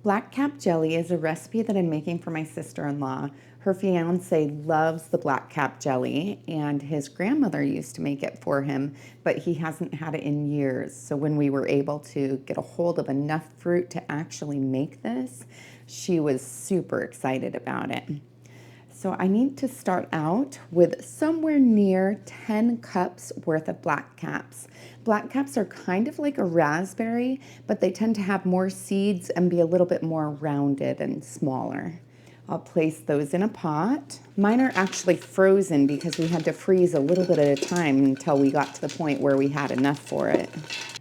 Blackcap jelly is a recipe that I'm making for my sister-in-law. Her fiance loves the blackcap jelly, and his grandmother used to make it for him, but he hasn't had it in years. So when we were able to get a hold of enough fruit to actually make this, she was super excited about it. So I need to start out with somewhere near 10 cups worth of black caps. Black caps are kind of like a raspberry, but they tend to have more seeds and be a little bit more rounded and smaller. I'll place those in a pot. Mine are actually frozen because we had to freeze a little bit at a time until we got to the point where we had enough for it.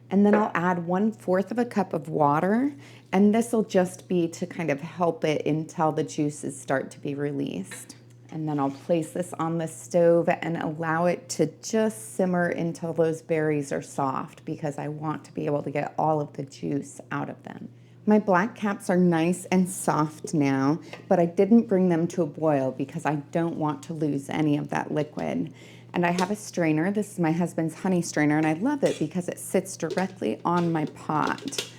And then I'll add 1/4 of a cup of water, and this will just be to kind of help it until the juices start to be released. And then I'll place this on the stove and allow it to just simmer until those berries are soft, because I want to be able to get all of the juice out of them. My black caps are nice and soft now, but I didn't bring them to a boil because I don't want to lose any of that liquid. And I have a strainer. This is my husband's honey strainer, and I love it because it sits directly on my pot.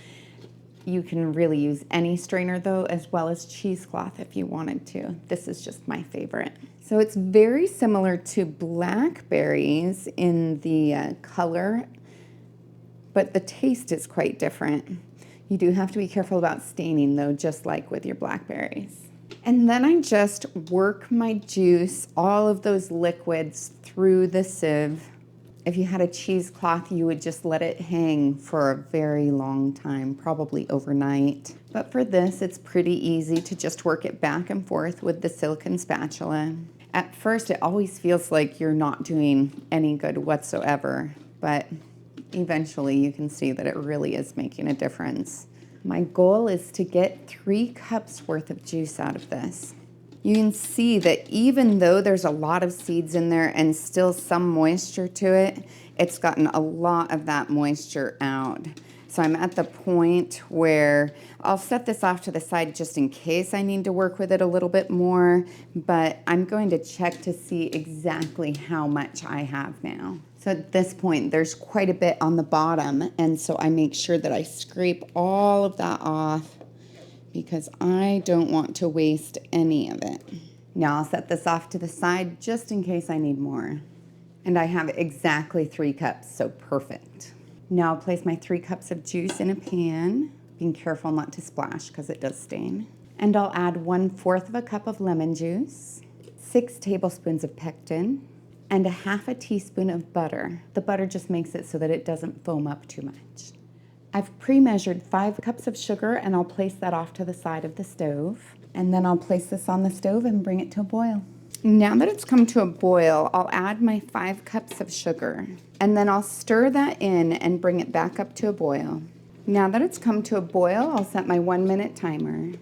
You can really use any strainer though, as well as cheesecloth if you wanted to. This is just my favorite. So it's very similar to blackberries in the color, but the taste is quite different. You do have to be careful about staining though, just like with your blackberries. And then I just work my juice, all of those liquids, through the sieve. If you had a cheesecloth, you would just let it hang for a very long time, probably overnight. But for this, it's pretty easy to just work it back and forth with the silicone spatula. At first, it always feels like you're not doing any good whatsoever, but eventually you can see that it really is making a difference. My goal is to get 3 cups worth of juice out of this. You can see that even though there's a lot of seeds in there and still some moisture to it, it's gotten a lot of that moisture out. So I'm at the point where I'll set this off to the side just in case I need to work with it a little bit more, but I'm going to check to see exactly how much I have now. So at this point, there's quite a bit on the bottom, and so I make sure that I scrape all of that off because I don't want to waste any of it. Now I'll set this off to the side just in case I need more. And I have exactly 3 cups, so perfect. Now I'll place my 3 cups of juice in a pan, being careful not to splash because it does stain. And I'll add 1/4 of a cup of lemon juice, 6 tablespoons of pectin, and 1/2 teaspoon of butter. The butter just makes it so that it doesn't foam up too much. I've pre-measured 5 cups of sugar, and I'll place that off to the side of the stove. And then I'll place this on the stove and bring it to a boil. Now that it's come to a boil, I'll add my 5 cups of sugar, and then I'll stir that in and bring it back up to a boil. Now that it's come to a boil, I'll set my 1-minute timer.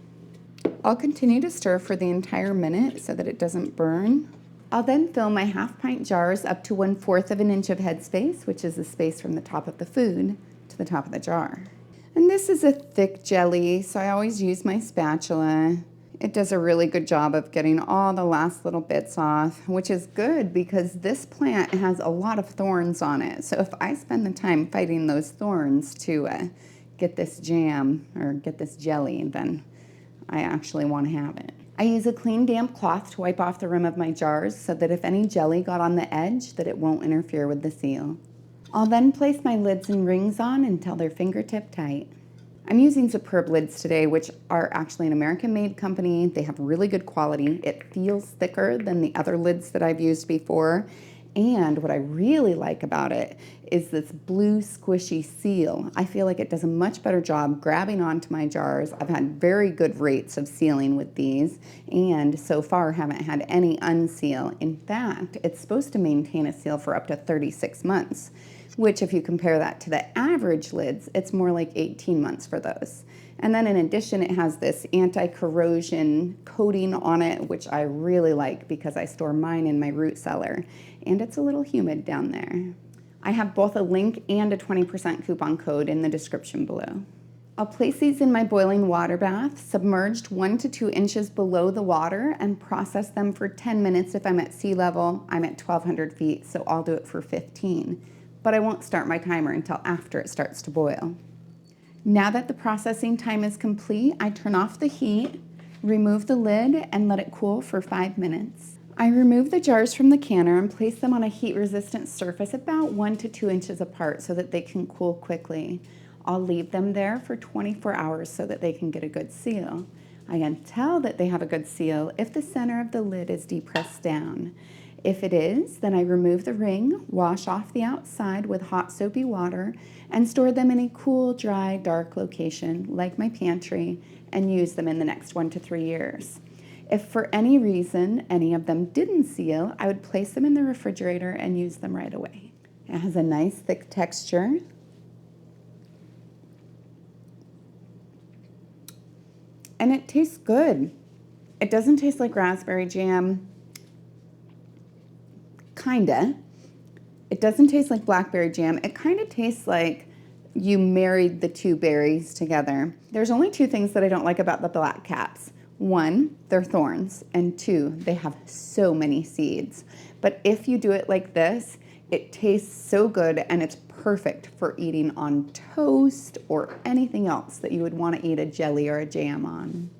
I'll continue to stir for the entire minute so that it doesn't burn. I'll then fill my 1/2 pint jars up to 1/4 of an inch of headspace, which is the space from the top of the food to the top of the jar. And this is a thick jelly, so I always use my spatula. It does a really good job of getting all the last little bits off, which is good because this plant has a lot of thorns on it. So if I spend the time fighting those thorns to get this jam or get this jelly, then I actually want to have it. I use a clean damp cloth to wipe off the rim of my jars so that if any jelly got on the edge, that it won't interfere with the seal. I'll then place my lids and rings on until they're fingertip tight. I'm using Superb lids today, which are actually an American-made company. They have really good quality. It feels thicker than the other lids that I've used before. And what I really like about it is this blue squishy seal. I feel like it does a much better job grabbing onto my jars. I've had very good rates of sealing with these, and so far haven't had any unseal. In fact, it's supposed to maintain a seal for up to 36 months. Which if you compare that to the average lids, it's more like 18 months for those. And then in addition, it has this anti-corrosion coating on it, which I really like because I store mine in my root cellar. And it's a little humid down there. I have both a link and a 20% coupon code in the description below. I'll place these in my boiling water bath, submerged 1 to 2 inches below the water, and process them for 10 minutes. If I'm at sea level, I'm at 1,200 feet, so I'll do it for 15. But I won't start my timer until after it starts to boil. Now that the processing time is complete, I turn off the heat, remove the lid, and let it cool for 5 minutes. I remove the jars from the canner and place them on a heat-resistant surface about 1 to 2 inches apart so that they can cool quickly. I'll leave them there for 24 hours so that they can get a good seal. I can tell that they have a good seal if the center of the lid is depressed down. If it is, then I remove the ring, wash off the outside with hot soapy water, and store them in a cool, dry, dark location like my pantry and use them in the next 1 to 3 years. If for any reason any of them didn't seal, I would place them in the refrigerator and use them right away. It has a nice thick texture. And it tastes good. It doesn't taste like raspberry jam. Kinda. It doesn't taste like blackberry jam. It kind of tastes like you married the two berries together. There's only two things that I don't like about the black caps. One, they're thorns, and two, they have so many seeds. But if you do it like this, it tastes so good and it's perfect for eating on toast or anything else that you would want to eat a jelly or a jam on.